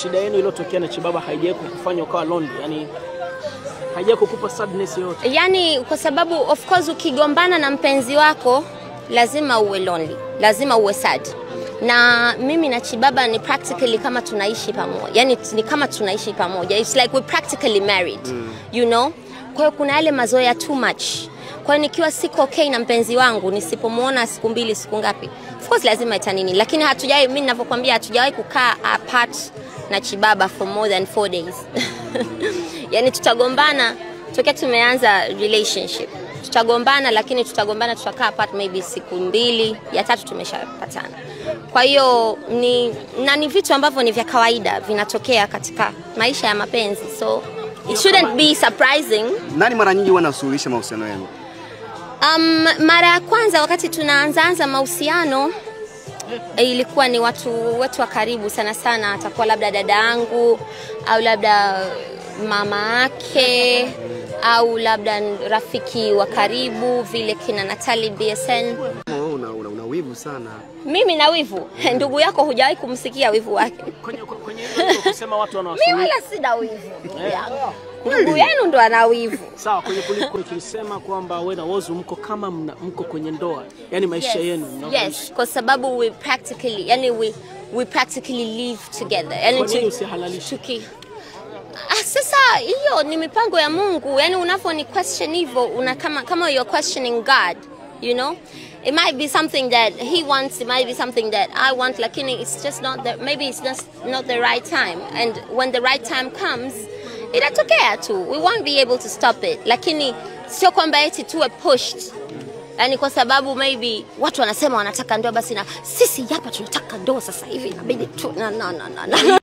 shida yenu iliyotokea na Chibaba haijawahi kukufanya ukawa lonely? Yani haijawahi kukupa sadness yote? Yani kwa sababu of course ukigombana na mpenzi wako lazima uwe lonely, lazima uwe sad. Na mimi na Chibaba ni practically kama tunaishi pamoja. Yani ni kama tunaishi pamoja. It's like we're practically married. You know? Kwa hiyo kuna yale mazoea too much. Kwa hiyo nikiwa siko okay na mpenzi wangu, nisipomuona siku mbili siku ngapi, of course lazima itanini. Lakini hatujawahi, mimi ninavyokuambia, hatujawahi kukaa apart na Chibaba for more than 4 days. Yani tutagombana tokea tumeanza relationship. Tutagombana, lakini tutagombana tutakaa apart maybe siku 2, ya 3 tumeshapatana. Kwa hiyo ni vitu ambavyo ni vya kawaida vinatokea katika maisha ya mapenzi. So it shouldn't be surprising. Nani mara nyingi wanasuluhisha mahusiano yenu? Mara ya kwanza wakati tunaanza mahusiano ilikuwa ni watu wetu wa karibu sana sana, atakuwa labda dada yangu au labda mama yake au labda rafiki wa karibu vile kina Natalie BSN. Una wivu sana. Mimi na wivu? Ndugu yako hujawahi kumsikia wivu wake? Kwenye kusema watu wanawasuluhisha. Mimi wala sina wivu. Ndugu yenu ndo ana wivu. Sawa, kwenye tulisema kwamba wewe na Whozu mko kwenye ndoa. Yani maisha yenu. Yes, kwa sababu we practically live together. Yani usihalalishe. Sasa hiyo ni mipango ya Mungu. Yani unafoni question hivyo kama you're questioning God, you know? It might be something that he wants, it might be something that I want, lakini it's just maybe it's just not the right time. And when the right time comes, itatokea tu. We won't be able to stop it. Lakini sio kwamba eti tuwe pushed. Yani kwa sababu maybe watu wanasema wanataka ndoa basi na sisi hapa tunataka ndoa sasa hivi inabidi tu no.